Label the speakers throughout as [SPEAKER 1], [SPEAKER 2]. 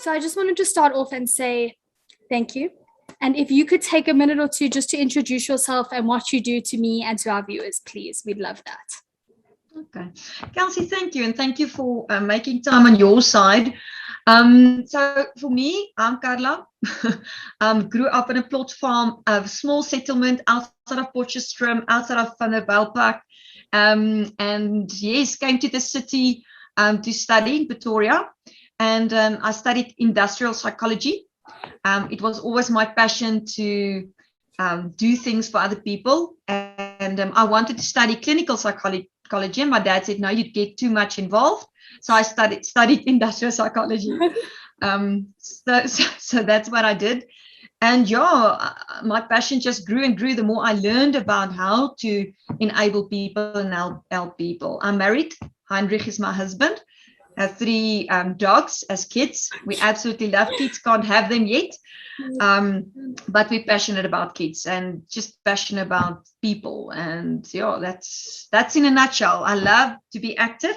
[SPEAKER 1] So I just wanted to start off and say thank you. And if you could take a minute or two just to introduce yourself and what you do to me and to our viewers, please. We'd love that.
[SPEAKER 2] Okay. Kelsey, thank you. And thank you for making time on your side. So for me, I'm Carla. Grew up on a plot farm, a small settlement outside of Potchefstroom, outside of Van der Walt. And yes, came to the city to study in Pretoria. And I studied industrial psychology. It was always my passion to do things for other people. And I wanted to study clinical psychology. And my dad said, no, you'd get too much involved. So I studied industrial psychology. So that's what I did. And yeah, my passion just grew and grew the more I learned about how to enable people and help people. I'm married. Heinrich is my husband. I have 3 dogs as kids. We absolutely love kids, can't have them yet. But we're passionate about kids and just passionate about people. And yeah, that's in a nutshell. I love to be active,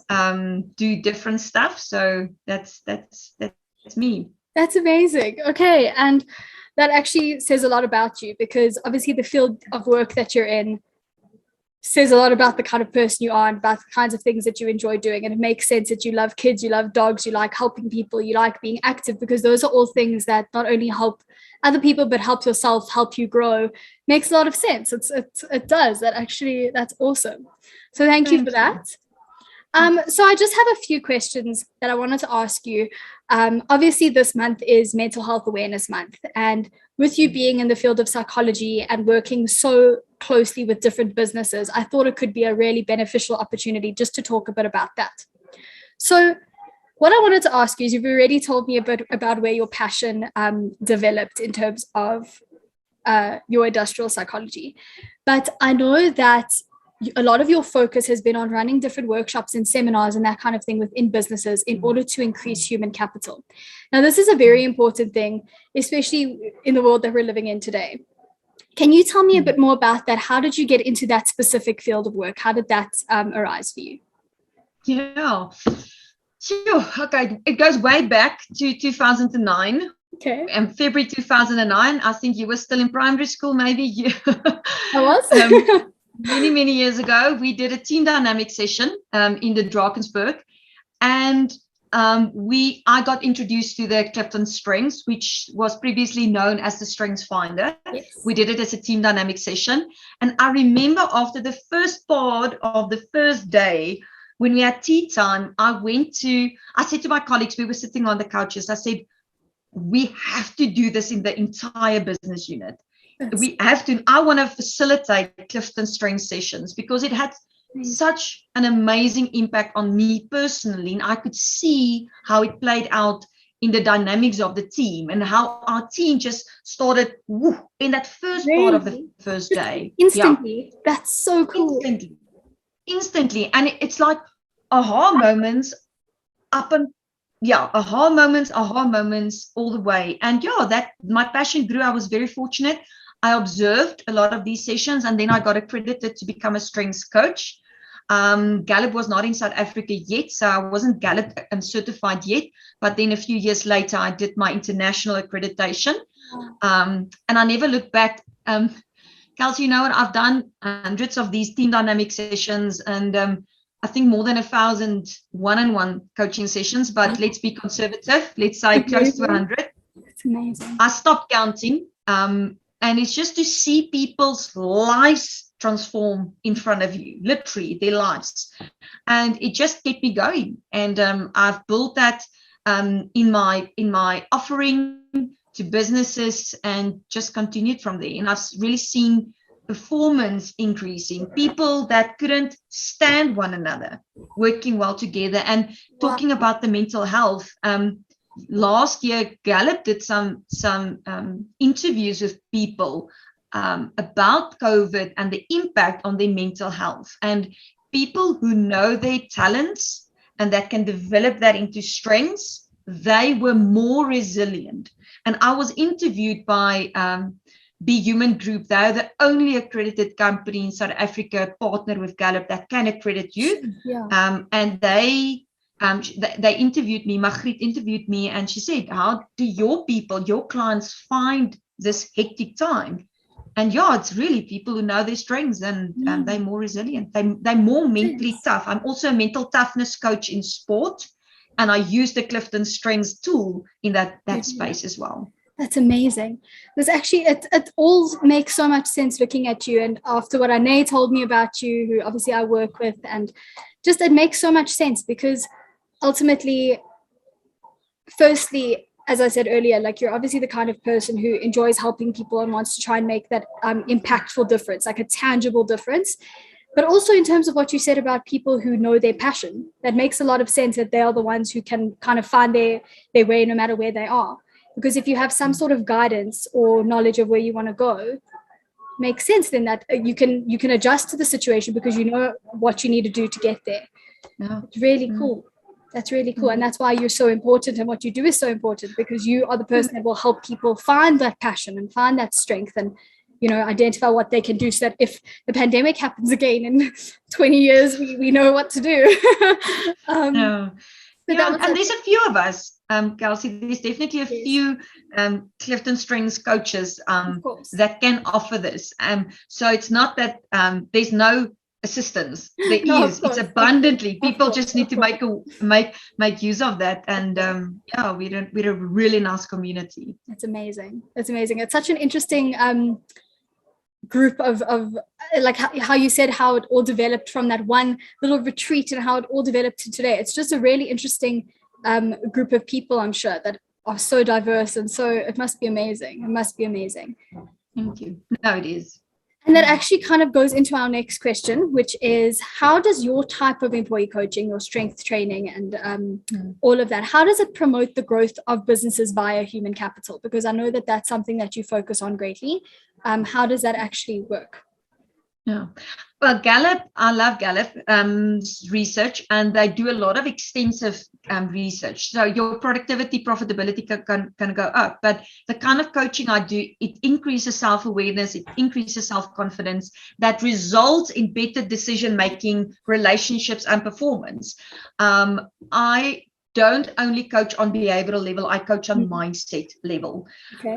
[SPEAKER 2] do different stuff. So that's me.
[SPEAKER 1] That's amazing. Okay. And that actually says a lot about you, because obviously the field of work that you're in says a lot about the kind of person you are and about the kinds of things that you enjoy doing. And it makes sense that you love kids, you love dogs, you like helping people, you like being active, because those are all things that not only help other people, but help yourself, help you grow. Makes a lot of sense. It does. That's awesome. So thank you for that. So I just have a few questions that I wanted to ask you. Obviously, this month is Mental Health Awareness Month. And with you being in the field of psychology and working so closely with different businesses, I thought it could be a really beneficial opportunity just to talk a bit about that. So what I wanted to ask you is, you've already told me a bit about where your passion developed in terms of your industrial psychology. But I know that a lot of your focus has been on running different workshops and seminars and that kind of thing within businesses in order to increase human capital. Now, this is a very important thing, especially in the world that we're living in today. Can you tell me a bit more about that? How did you get into that specific field of work? How did that arise for you?
[SPEAKER 2] Yeah, sure. Okay, it goes way back to 2009.
[SPEAKER 1] Okay.
[SPEAKER 2] And February 2009, I think you were still in primary school, maybe.
[SPEAKER 1] I was.
[SPEAKER 2] Many years ago, we did a team dynamic session in the Drakensberg, and I got introduced to the Clifton Strengths, which was previously known as the Strengths Finder.
[SPEAKER 1] Yes.
[SPEAKER 2] We did it as a team dynamic session, and I remember after the first part of the first day, when we had tea time, I said to my colleagues, we were sitting on the couches, I said, we have to do this in the entire business unit. We have to. I want to facilitate Clifton Strength sessions because it had such an amazing impact on me personally, and I could see how it played out in the dynamics of the team and how our team just started in that first part of the first day.
[SPEAKER 1] Instantly. Yeah. That's so cool.
[SPEAKER 2] Instantly. And it's like aha moments aha moments all the way. And yeah, that my passion grew. I was very fortunate. I observed a lot of these sessions, and then I got accredited to become a strengths coach. Gallup was not in South Africa yet, so I wasn't Gallup certified yet. But then a few years later, I did my international accreditation. And I never looked back. Kelsey, you know what? I've done hundreds of these team dynamic sessions, and I think more than 1,000 one-on-one coaching sessions. But let's be conservative. Let's say close to 100.
[SPEAKER 1] That's amazing.
[SPEAKER 2] I stopped counting. And it's just to see people's lives transform in front of you, literally their lives. And it just kept me going. And I've built that in my offering to businesses and just continued from there. And I've really seen performance increasing, people that couldn't stand one another, working well together and talking about the mental health. Last year, Gallup did some interviews with people about COVID and the impact on their mental health. And people who know their talents and that can develop that into strengths, they were more resilient. And I was interviewed by Be Human Group. They're the only accredited company in South Africa partner with Gallup that can accredit you.
[SPEAKER 1] Yeah.
[SPEAKER 2] And they they interviewed me, Margriet interviewed me, and she said, how do your clients find this hectic time? And yeah, it's really people who know their strengths, and they're more resilient. They're more mentally tough. I'm also a mental toughness coach in sport, and I use the Clifton Strengths tool in that space as well.
[SPEAKER 1] That's amazing. There's actually, it all makes so much sense looking at you, and after what Ane told me about you, who obviously I work with, and just it makes so much sense because ultimately, firstly, as I said earlier, like you're obviously the kind of person who enjoys helping people and wants to try and make that impactful difference, like a tangible difference. But also in terms of what you said about people who know their passion, that makes a lot of sense that they are the ones who can kind of find their way no matter where they are. Because if you have some sort of guidance or knowledge of where you want to go, makes sense then that you can adjust to the situation because you know what you need to do to get there.
[SPEAKER 2] Yeah.
[SPEAKER 1] It's really cool. That's really cool. And that's why you're so important, and what you do is so important, because you are the person that will help people find that passion and find that strength and, you know, identify what they can do so that if the pandemic happens again in 20 years, we know what to do.
[SPEAKER 2] And there's a few of us, Kelsey, there's definitely a few Clifton Strengths coaches that can offer this. So it's not that there's no assistance. There is. It's abundantly. People just need to make use of that. And we're a really nice community.
[SPEAKER 1] That's amazing. That's amazing. It's such an interesting group of like how you said how it all developed from that one little retreat and how it all developed to today. It's just a really interesting group of people, I'm sure, that are so diverse, and so it must be amazing. It must be amazing.
[SPEAKER 2] Thank you. No, it is.
[SPEAKER 1] And that actually kind of goes into our next question, which is, how does your type of employee coaching, your strength training and all of that, how does it promote the growth of businesses via human capital? Because I know that that's something that you focus on greatly. How does that actually work?
[SPEAKER 2] Yeah. Well, Gallup, I love Gallup research, and they do a lot of extensive research. So your productivity, profitability can go up. But the kind of coaching I do, it increases self-awareness, it increases self-confidence that results in better decision-making, relationships, and performance. I don't only coach on behavioral level, I coach on mindset level. Okay.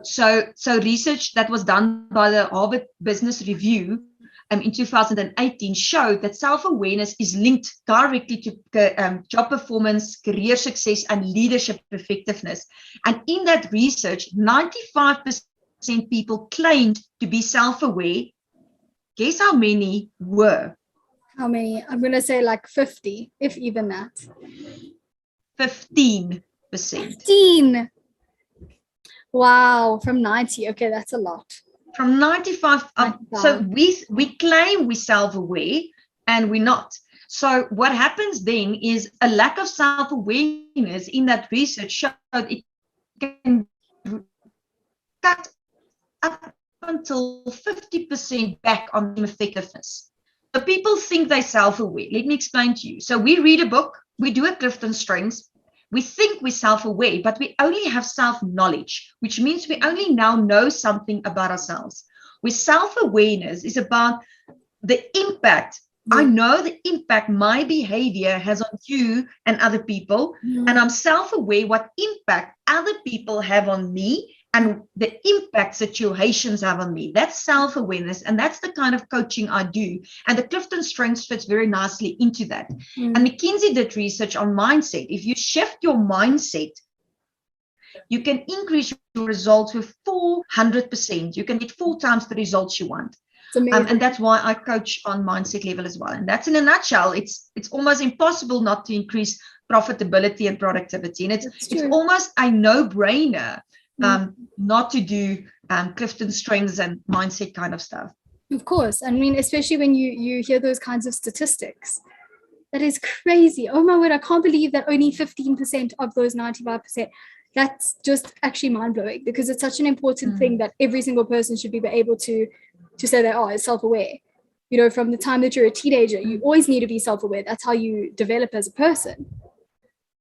[SPEAKER 2] So research that was done by the Harvard Business Review in 2018 showed that self-awareness is linked directly to job performance, career success, and leadership effectiveness. And in that research, 95% people claimed to be self-aware. Guess how many were?
[SPEAKER 1] How many? I'm going to say like 50, if even that.
[SPEAKER 2] 15%.
[SPEAKER 1] 15. Wow, from 90. Okay, that's a lot.
[SPEAKER 2] From 95. So we claim we're self-aware and we're not. So what happens then is a lack of self-awareness in that research showed it can cut up until 50% back on effectiveness. So people think they're self-aware. Let me explain to you. So we read a book, we do a Clifton Strengths, we think we're self-aware, but we only have self-knowledge, which means we only now know something about ourselves. With self-awareness is about the impact. I know the impact my behavior has on you and other people, and I'm self-aware what impact other people have on me and the impact situations have on me. That's self-awareness, and that's the kind of coaching I do. And the Clifton Strengths fits very nicely into that. And McKinsey did research on mindset. If you shift your mindset, you can increase your results with 400%. You can get 4 times the results you want. And that's why I coach on mindset level as well. And that's in a nutshell. It's almost impossible not to increase profitability and productivity. And it's almost a no-brainer not to do Clifton Strengths and mindset kind of stuff.
[SPEAKER 1] Of course. I mean, especially when you hear those kinds of statistics. That is crazy. Oh my word, I can't believe that only 15% of those 95%. That's just actually mind-blowing, because it's such an important thing that every single person should be able to say that, is self-aware. You know, from the time that you're a teenager, you always need to be self-aware. That's how you develop as a person.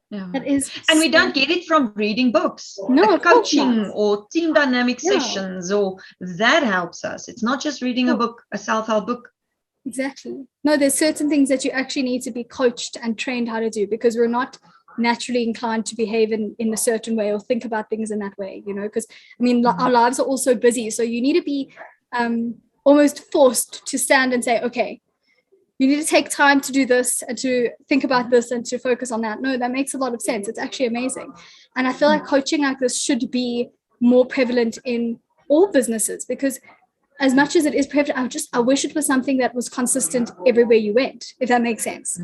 [SPEAKER 2] Yeah.
[SPEAKER 1] That is,
[SPEAKER 2] and we don't get it from reading books, coaching or team dynamic sessions, or that helps us. It's not just reading a book, a self-help book.
[SPEAKER 1] Exactly. No, there's certain things that you actually need to be coached and trained how to do, because we're not naturally inclined to behave in a certain way or think about things in that way, because I mean, our lives are all so busy. So you need to be almost forced to stand and say, okay, you need to take time to do this and to think about this and to focus on that. No, that makes a lot of sense. It's actually amazing. And I feel like coaching like this should be more prevalent in all businesses, because as much as it is prevalent, I wish it was something that was consistent everywhere you went, if that makes sense.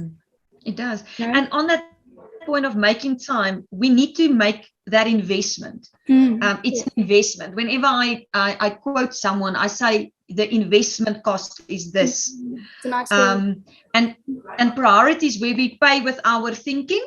[SPEAKER 2] It does.
[SPEAKER 1] No?
[SPEAKER 2] And on that point of making time, we need to make that investment. It's an investment. Whenever I quote someone, I say the investment cost is this.
[SPEAKER 1] It's a nice
[SPEAKER 2] and priorities where we pay with our thinking,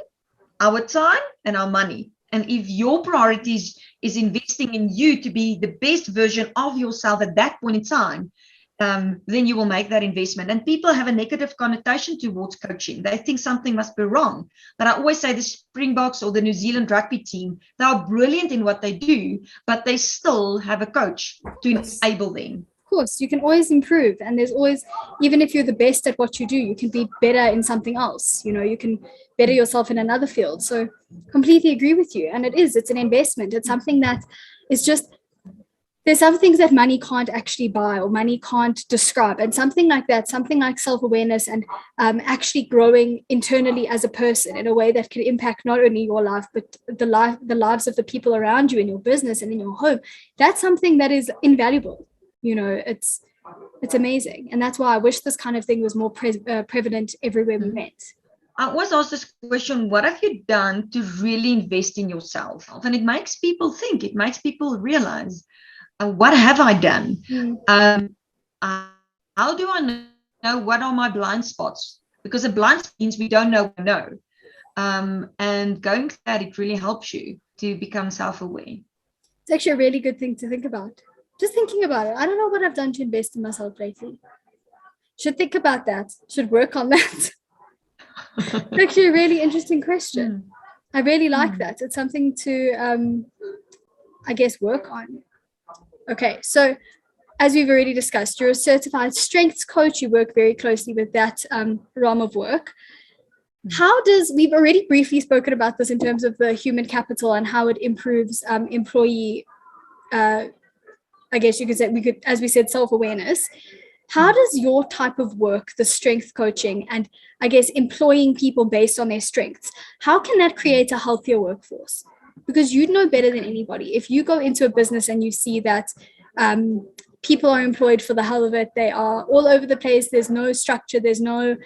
[SPEAKER 2] our time, and our money. And if your priorities is investing in you to be the best version of yourself at that point in time, then you will make that investment. And people have a negative connotation towards coaching. They think something must be wrong. But I always say the Springboks or the New Zealand rugby team, they are brilliant in what they do, but they still have a coach to enable them.
[SPEAKER 1] Of course, you can always improve. And there's always, even if you're the best at what you do, you can be better in something else. You can better yourself in another field. So completely agree with you. And it's an investment. It's something that is just, there's some things that money can't actually buy or money can't describe. And something like that, something like self-awareness and actually growing internally as a person in a way that can impact not only your life, but the lives of the people around you in your business and in your home. That's something that is invaluable. It's amazing. And that's why I wish this kind of thing was more prevalent everywhere we went.
[SPEAKER 2] I always ask this question, what have you done to really invest in yourself? And it makes people think, it makes people realize, what have I done? How do I know what are my blind spots? Because a blind spot means we don't know. And going through that, it really helps you to become self-aware.
[SPEAKER 1] It's actually a really good thing to think about. Just thinking about it. I don't know what I've done to invest in myself lately. Should think about that. Should work on that. It's actually a really interesting question. I really like that. It's something to, I guess, work on. Okay, so as we've already discussed, you're a certified strengths coach. You work very closely with that realm of work. We've already briefly spoken about this in terms of the human capital and how it improves employee, I guess you could say, as we said, self-awareness. How does your type of work, the strength coaching and I guess employing people based on their strengths, how can that create a healthier workforce? Because you'd know better than anybody. If you go into a business and you see that people are employed for the hell of it, they are all over the place, there's no structure, there's no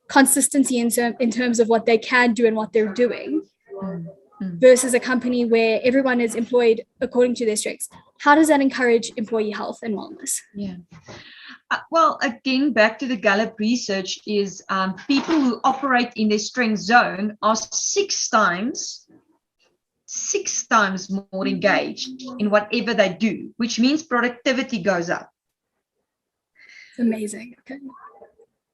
[SPEAKER 1] consistency in terms of what they can do and what they're doing, versus a company where everyone is employed according to their strengths. How does that encourage employee health and wellness?
[SPEAKER 2] Yeah. Well, again, back to the Gallup research is people who operate in their strength zone are six times more engaged in whatever they do, which means productivity goes up.
[SPEAKER 1] Amazing. Okay.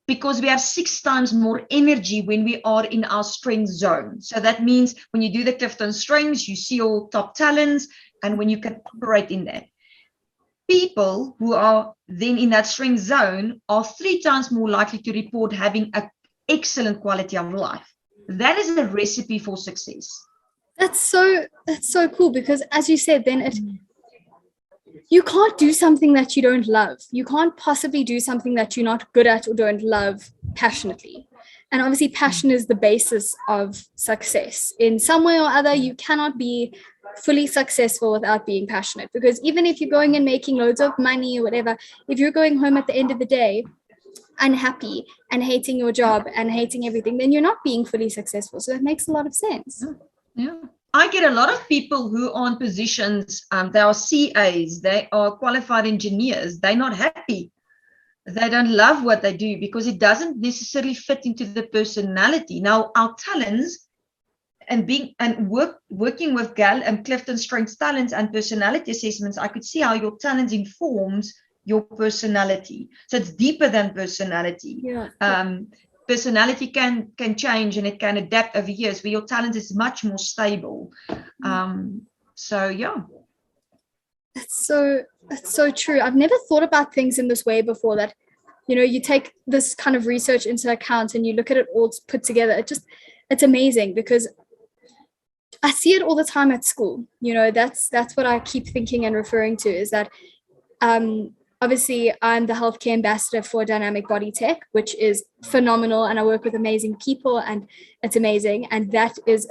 [SPEAKER 2] Because we have 6 times more energy when we are in our strength zone. So that means when you do the Clifton strengths, you see all top talents, and when you can operate in that. People who are then in that strength zone are 3 times more likely to report having an excellent quality of life. That is a recipe for success.
[SPEAKER 1] That's so cool, because as you said, then you can't do something that you don't love. You can't possibly do something that you're not good at or don't love passionately. And obviously passion is the basis of success. In some way or other, you cannot be fully successful without being passionate, because even if you're going and making loads of money or whatever, if you're going home at the end of the day unhappy and hating your job and hating everything, then you're not being fully successful. So that makes a lot of sense.
[SPEAKER 2] Yeah. I get a lot of people who are in positions, they are CAs, they are qualified engineers, they're not happy. They don't love what they do because it doesn't necessarily fit into the personality. Now, our talents working with Gal and Clifton Strengths Talents and personality assessments, I could see how your talents informs your personality. So it's deeper than personality.
[SPEAKER 1] Yeah.
[SPEAKER 2] Personality can change and it can adapt over years, where your talent is much more stable. So yeah. That's
[SPEAKER 1] so true. I've never thought about things in this way before, that you take this kind of research into account and you look at it all put together. It's amazing, because I see it all the time at school. That's what I keep thinking and referring to, is that obviously I'm the healthcare ambassador for Dynamic Body Tech, which is phenomenal, and I work with amazing people, and it's amazing. And that is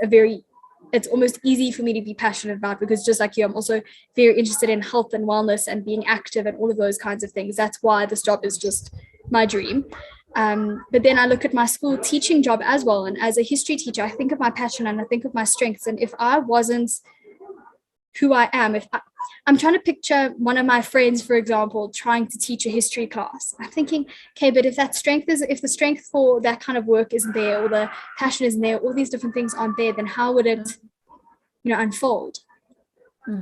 [SPEAKER 1] it's almost easy for me to be passionate about, because just like you, I'm also very interested in health and wellness and being active and all of those kinds of things. That's why this job is just my dream. But then I look at my school teaching job as well. And as a history teacher, I think of my passion and I think of my strengths. And if I wasn't who I am, I'm trying to picture one of my friends, for example, trying to teach a history class. I'm thinking, okay, but if the strength for that kind of work isn't there, or the passion isn't there, all these different things aren't there, then how would it, unfold?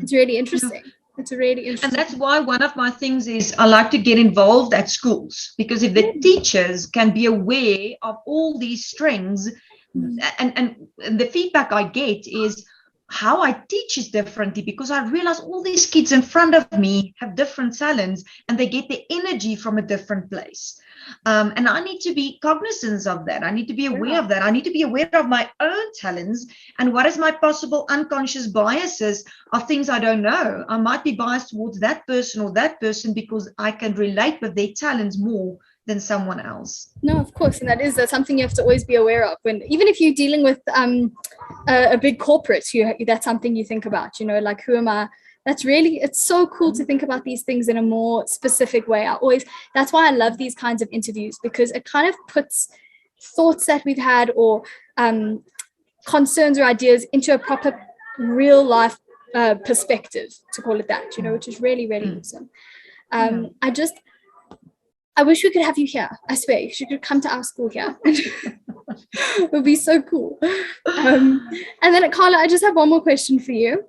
[SPEAKER 1] It's really interesting. It's really interesting.
[SPEAKER 2] And that's why one of my things is I like to get involved at schools, because if the teachers can be aware of all these strengths, and the feedback I get is how I teach is differently, because I realize all these kids in front of me have different talents and they get the energy from a different place. And I need to be cognizant of that. I need to be aware of that. I need to be aware of my own talents and what is my possible unconscious biases of things I don't know. I might be biased towards that person or that person because I can relate with their talents more than someone else.
[SPEAKER 1] No, of course. And that's something you have to always be aware of, even if you're dealing with a big corporate, that's something you think about, like, who am I? It's so cool to think about these things in a more specific way. That's why I love these kinds of interviews, because it kind of puts thoughts that we've had, or concerns or ideas, into a proper real life perspective, to call it that, which is really, really awesome. I wish we could have you here. I swear, you should come to our school here. It would be so cool. And then, Carla, I just have one more question for you.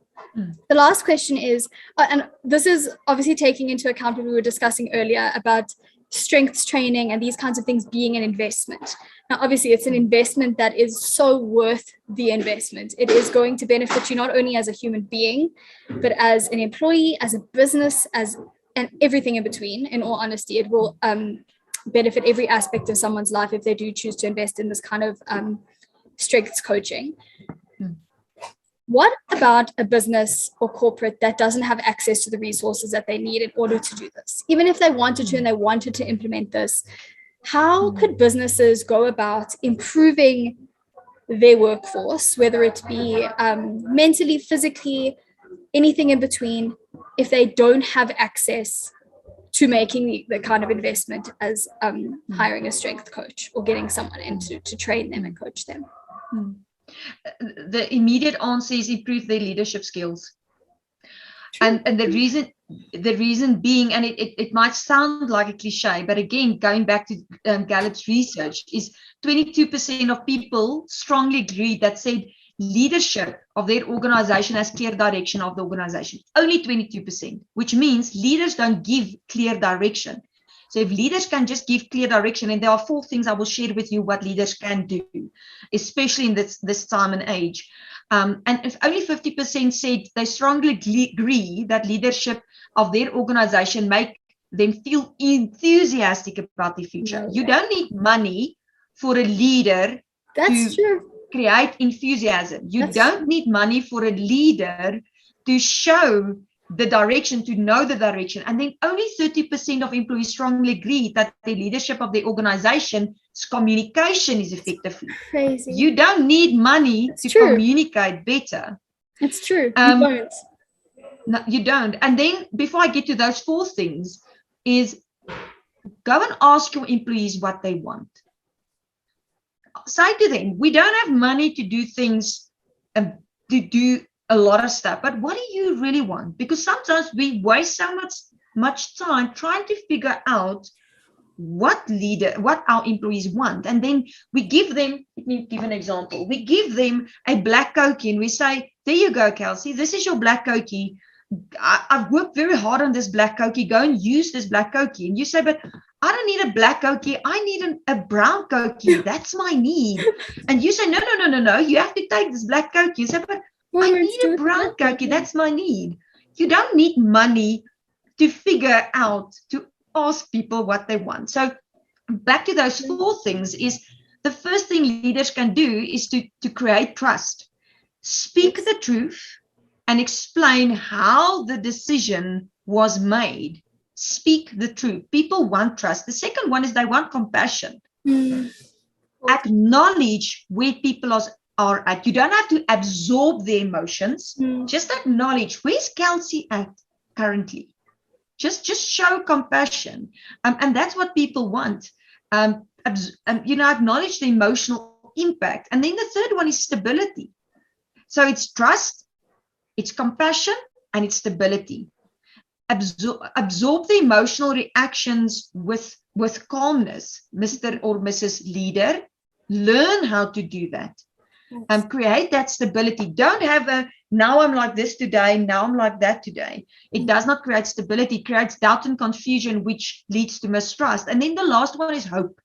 [SPEAKER 1] The last question is, and this is obviously taking into account what we were discussing earlier about strengths training and these kinds of things being an investment. Now, obviously, it's an investment that is so worth the investment. It is going to benefit you not only as a human being, but as an employee, as a business, and everything in between. In all honesty, it will benefit every aspect of someone's life if they do choose to invest in this kind of strengths coaching. What about a business or corporate that doesn't have access to the resources that they need in order to do this? Even if they wanted to and they wanted to implement this, how could businesses go about improving their workforce, whether it be mentally, physically, anything in between, if they don't have access to making the kind of investment as hiring a strength coach or getting someone in to train them and coach them?
[SPEAKER 2] The immediate answer is improve their leadership skills. And the reason being, and it might sound like a cliche, but again, going back to Gallup's research, is 22% of people strongly agreed that said leadership of their organization has clear direction of the organization. Only 22%, which means leaders don't give clear direction. So if leaders can just give clear direction, and there are 4 things I will share with you what leaders can do, especially in this time and age. And if only 50% said they strongly agree that leadership of their organization make them feel enthusiastic about the future. You don't need money for a leader to create enthusiasm. You don't need money for a leader to show the direction, to know the direction. And then only 30% of employees strongly agree that the leadership of the organization's communication is effective.
[SPEAKER 1] Crazy.
[SPEAKER 2] You don't need money to communicate better.
[SPEAKER 1] It's true. You don't.
[SPEAKER 2] No, you don't. And then before I get to those 4 things, is go and ask your employees what they want. Say to them, we don't have money to do things, to do a lot of stuff, but what do you really want? Because sometimes we waste so much time trying to figure out what our employees want, and then we give them, let me give an example, we give them a black Cokie and we say, there you go, Kelsey, this is your black Cokie. I've worked very hard on this black Cokie, go and use this black Cokie. And you say, but I don't need a black Cokie, I need a brown Cokie, that's my need. And you say, no, you have to take this black Cokie. You say, but I need a brown Cokie, that's my need. You don't need money to figure out, to ask people what they want. So back to those 4 things is the first thing leaders can do is to create trust. Speak the truth and explain how the decision was made. Speak the truth. People want trust. The second one is they want compassion. Acknowledge where people are at. You don't have to absorb their emotions. Just acknowledge, where's Kelsey at currently? Just show compassion. And that's what people want. Acknowledge the emotional impact. And then the third one is stability. So it's trust, it's compassion, and it's stability. Absorb the emotional reactions with calmness, Mr. or Mrs. Leader. Learn how to do that. Create that stability. Don't have now I'm like this today, now I'm like that today. It does not create stability. It creates doubt and confusion, which leads to mistrust. And then the last one is hope.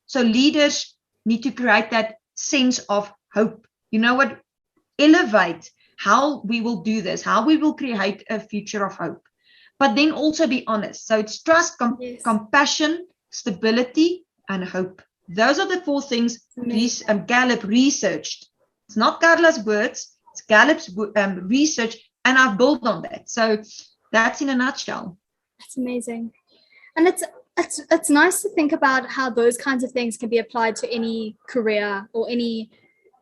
[SPEAKER 2] So leaders need to create that sense of hope. You know what? Elevate how we will do this, how we will create a future of hope. But then also be honest. So it's trust, compassion, stability, and hope. Those are the 4 things Gallup researched. It's not Carla's words, it's Gallup's research, and I've built on that. So that's in a nutshell.
[SPEAKER 1] That's amazing. And it's nice to think about how those kinds of things can be applied to any career or any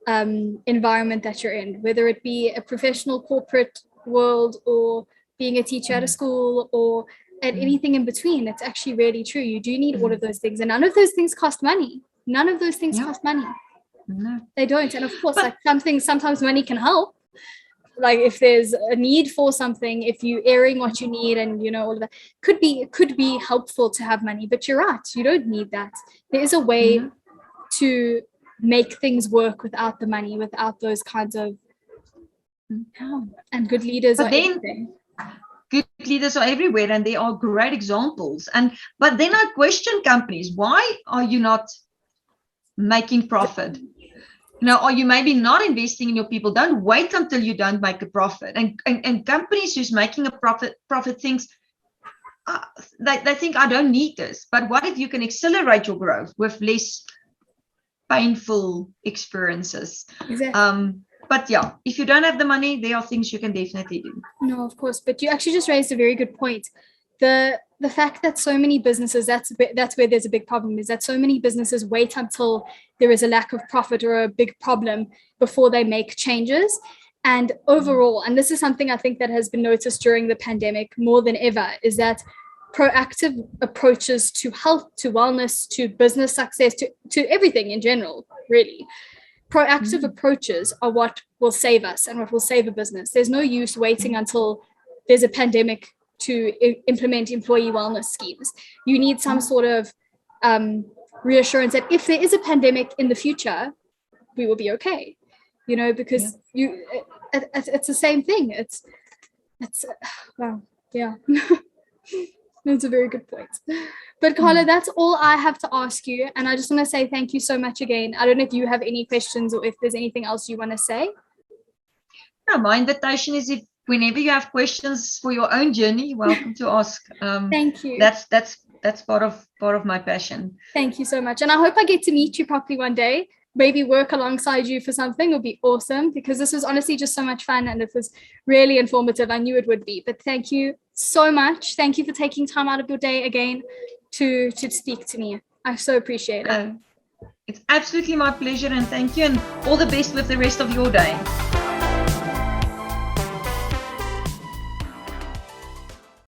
[SPEAKER 1] environment that you're in, whether it be a professional corporate world or being a teacher at a school or at anything in between. It's actually really true. You do need all of those things, and none of those things cost money. None of those things cost money.
[SPEAKER 2] No,
[SPEAKER 1] they don't. And of course, like sometimes money can help. Like if there's a need for something, if you're airing what you need, and all of that could be helpful to have money. But you're right, you don't need that. There is a way to make things work without the money, without those kinds of. And good leaders are everything.
[SPEAKER 2] Good leaders are everywhere, and they are great examples. But then I question companies. Why are you not making profit? Are you maybe not investing in your people? Don't wait until you don't make a profit. And companies who's making a profit thinks, they think, I don't need this. But what if you can accelerate your growth with less painful experiences?
[SPEAKER 1] Exactly.
[SPEAKER 2] But yeah, if you don't have the money, there are things you can definitely do.
[SPEAKER 1] No, of course. But you actually just raised a very good point. The fact that so many businesses, that's where there's a big problem, is that so many businesses wait until there is a lack of profit or a big problem before they make changes. And overall, and this is something I think that has been noticed during the pandemic more than ever, is that proactive approaches to health, to wellness, to business success, to everything in general, really. Proactive approaches are what will save us and what will save a business. There's no use waiting until there's a pandemic to implement employee wellness schemes. You need some sort of reassurance that if there is a pandemic in the future, we will be okay. Because it's the same thing. It's wow, yeah. That's a very good point. But Carla, that's all I have to ask you. And I just want to say thank you so much again. I don't know if you have any questions or if there's anything else you want to say.
[SPEAKER 2] No, my invitation is, if whenever you have questions for your own journey, you're welcome to ask.
[SPEAKER 1] Thank you.
[SPEAKER 2] That's part of my passion.
[SPEAKER 1] Thank you so much. And I hope I get to meet you properly one day. Maybe work alongside you for something would be awesome, because this was honestly just so much fun and it was really informative. I knew it would be. But thank you so much. Thank you for taking time out of your day again to speak to me. I so appreciate it.
[SPEAKER 2] It's absolutely my pleasure, and thank you, and all the best with the rest of your day.